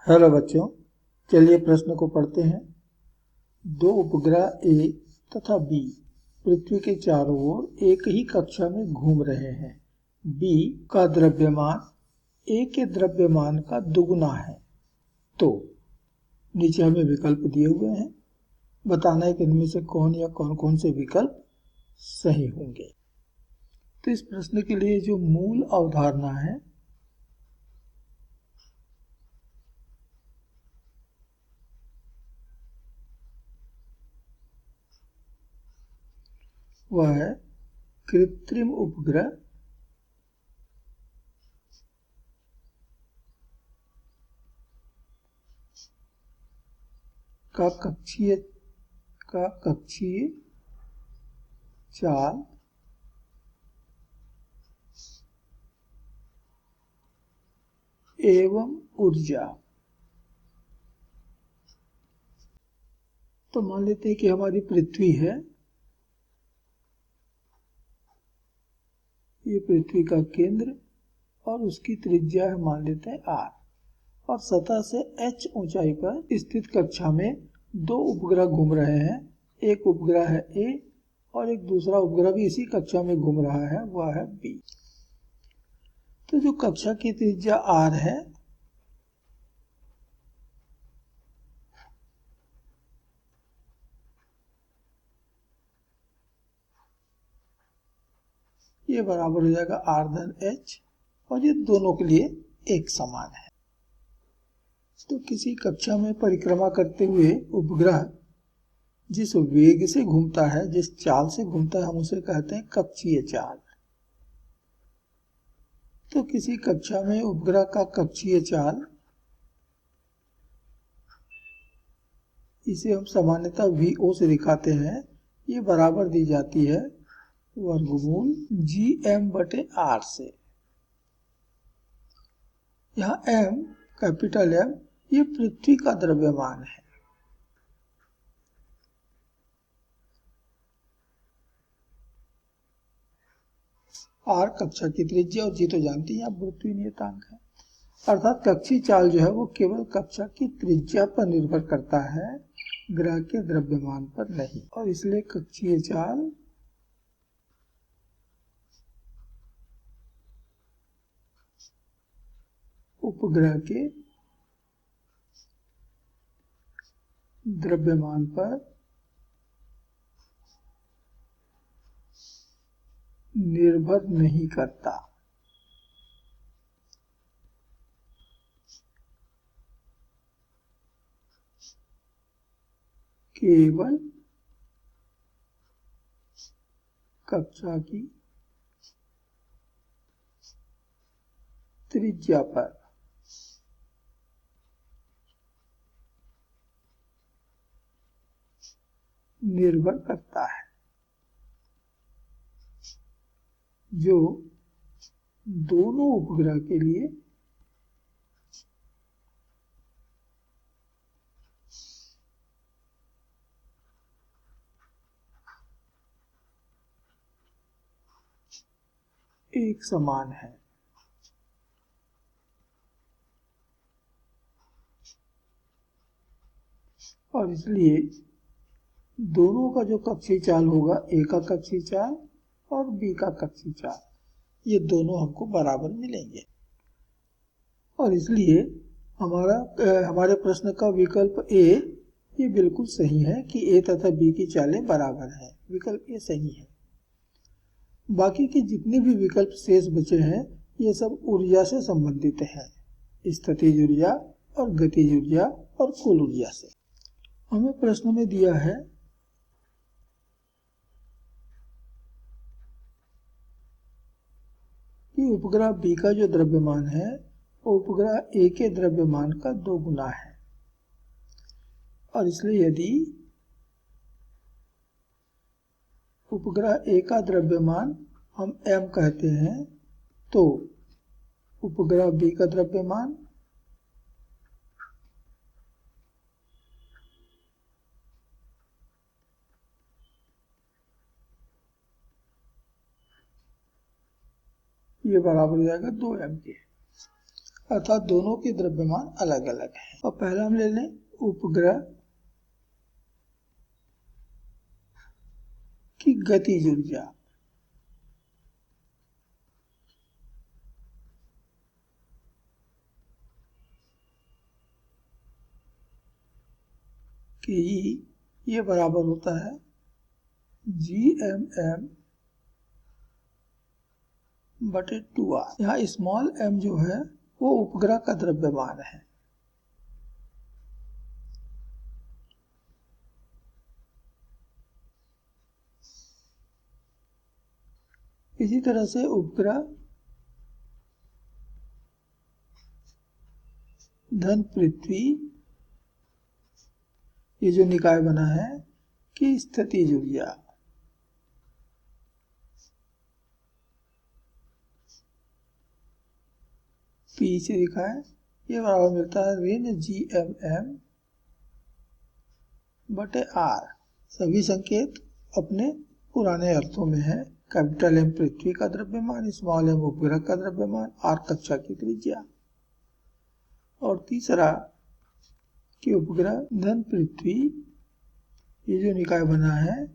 Hello बच्चों, चलिए प्रश्न को पढ़ते हैं। दो उपग्रह ए तथा बी पृथ्वी के चारों ओर एक ही कक्षा में घूम रहे हैं। बी का द्रव्यमान ए के द्रव्यमान का दुगुना है। तो नीचे हमें विकल्प दिए हुए हैं, बताना है कि इनमें से कौन या कौन कौन से विकल्प सही होंगे। तो इस प्रश्न के लिए जो मूल अवधारणा है वह है कृत्रिम उपग्रह का कक्षीय चाल एवं ऊर्जा। तो मान लेते हैं कि हमारी पृथ्वी है, ये पृथ्वी का केंद्र और उसकी त्रिज्या है मान लेते हैं r, और सतह से h ऊंचाई पर स्थित कक्षा में दो उपग्रह घूम रहे हैं। एक उपग्रह है a और एक दूसरा उपग्रह भी इसी कक्षा में घूम रहा है, वह है b। तो जो कक्षा की त्रिज्या r है, ये बराबर हो जाएगा r धन h, और ये दोनों के लिए एक समान है। तो किसी कक्षा में परिक्रमा करते हुए उपग्रह जिस वेग से घूमता है, जिस चाल से घूमता है, हम उसे कहते हैं कक्षीय चाल। तो किसी कक्षा में उपग्रह का कक्षीय चाल, इसे हम सामान्यतः VO से दिखाते हैं, ये बराबर दी जाती है वर्गमूल gm/r से। यहाँ m, कैपिटल M, ये पृथ्वी का द्रव्यमान है। r कक्षा की त्रिज्या और g तो जानती हैं आप, पृथ्वी नियतांक है। अर्थात कक्षीय चाल जो है वो केवल कक्षा की त्रिज्या पर निर्भर करता है, ग्रह के द्रव्यमान पर नहीं। और इसलिए कक्षीय चाल उपग्रह के द्रव्यमान पर निर्भर नहीं करता। केवल कक्षा की त्रिज्या पर निर्भर करता है, जो दोनों उपग्रह के लिए एक समान है। और इसलिए दोनों का जो कक्षीय चाल होगा, ए का कक्षीय चाल और बी का कक्षीय चाल, ये दोनों हमको बराबर मिलेंगे। और इसलिए हमारे प्रश्न का विकल्प ए ये बिल्कुल सही है कि ए तथा बी की चालें बराबर हैं। विकल्प ए सही है। बाकी के जितने भी विकल्प शेष बचे हैं, ये सब ऊर्जा से संबंधित हैं, स्थितिज ऊर्जा और गतिज ऊर्जा और कुल ऊर्जा से। हमें प्रश्न में दिया है कि उपग्रह बी का जो द्रव्यमान है वो उपग्रह ए के द्रव्यमान का 2 गुना है। और इसलिए यदि उपग्रह ए का द्रव्यमान हम m कहते हैं, तो उपग्रह बी का द्रव्यमान ये बराबर हो जाएगा 2m के। अर्थात दोनों के द्रव्यमान अलग अलग है। और पहला हम ले लें उपग्रह की गतिज ऊर्जा। कि ये बराबर होता है GMM/2R। यहाँ स्मॉल m जो है वो उपग्रह का द्रव्यमान है। इसी तरह से उपग्रह धन पृथ्वी, ये जो निकाय बना है, की स्थितिज ऊर्जा। P से लिखा है, ये बराबर मिलता है ऋण GMM/R। सभी संकेत अपने पुराने अर्थों में है। कैपिटल M पृथ्वी का द्रव्यमान, स्मॉल m उपग्रह का द्रव्यमान, R कक्षा की त्रिज्या। और तीसरा कि उपग्रह धन पृथ्वी, ये जो निकाय बना है,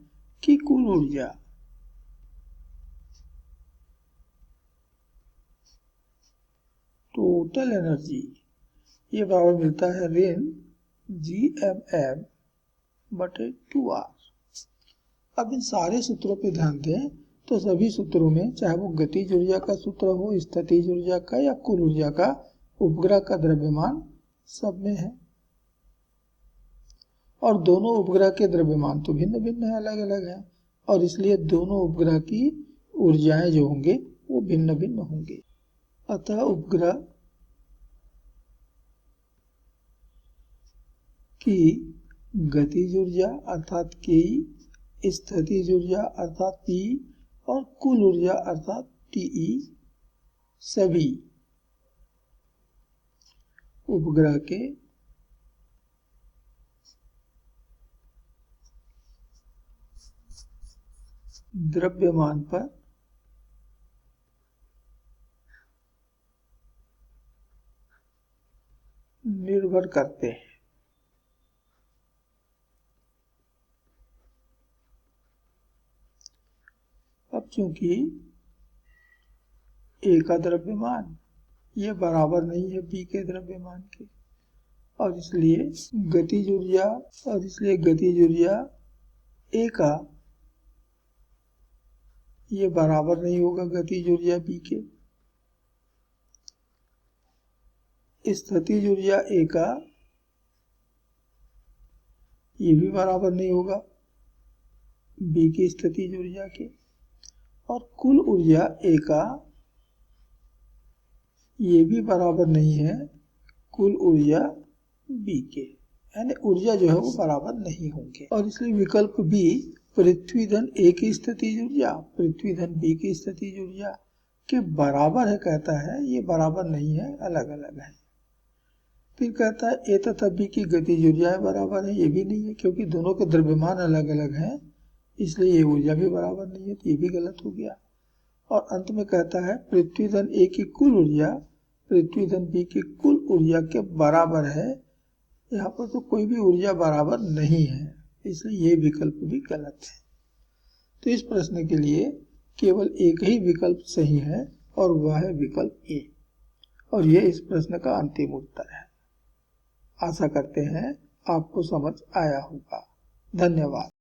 की कुल ऊर्जा। टोटल एनर्जी, ये बराबर मिलता है ऋण GMM/2R। अब इन सारे सूत्रों पे ध्यान दें तो सभी सूत्रों में, चाहे वो गतिज ऊर्जा का सूत्र हो, स्थितिज ऊर्जा का या कुल ऊर्जा का, उपग्रह का द्रव्यमान सब में है। और दोनों उपग्रह के द्रव्यमान तो भिन्न भिन्न है, अलग अलग है, और इसलिए दोनों उपग्रह की ऊर्जाएं जो होंगे वो भिन्न भिन्न होंगे। अतः उपग्रह की गतिज ऊर्जा अर्थात K, स्थितिज ऊर्जा अर्थात P और कुल ऊर्जा अर्थात TE सभी उपग्रह के द्रव्यमान पर निर्भर करते हैं। अब चूंकि A का द्रव्यमान ये बराबर नहीं है B के द्रव्यमान के, और इसलिए गतिज ऊर्जा A का ये बराबर नहीं होगा गतिज ऊर्जा B के। स्थितिज ऊर्जा A का ये भी बराबर नहीं होगा B की स्थितिज ऊर्जा के। और कुल ऊर्जा A का ये भी बराबर नहीं है कुल ऊर्जा B के, यानी ऊर्जा जो है वो बराबर नहीं होंगे। और इसलिए विकल्प B, पृथ्वी धन A की स्थितिज ऊर्जा पृथ्वी धन B की स्थितिज ऊर्जा के बराबर है, कहता है ये बराबर नहीं है, अलग अलग है। फिर कहता है A तथा B की गतिज ऊर्जाएं बराबर है, ये भी नहीं है, क्योंकि दोनों के द्रव्यमान अलग अलग हैं, इसलिए ये ऊर्जा भी बराबर नहीं है, तो ये भी गलत हो गया। और अंत में कहता है पृथ्वी धन A की कुल ऊर्जा पृथ्वी धन B की कुल ऊर्जा के बराबर है। यहाँ पर तो कोई भी ऊर्जा बराबर नहीं है, इसलिए ये विकल्प भी गलत है। तो इस प्रश्न के लिए केवल एक ही विकल्प सही है और वह है विकल्प A, और यह इस प्रश्न का अंतिम उत्तर है। आशा करते हैं आपको समझ आया होगा। धन्यवाद।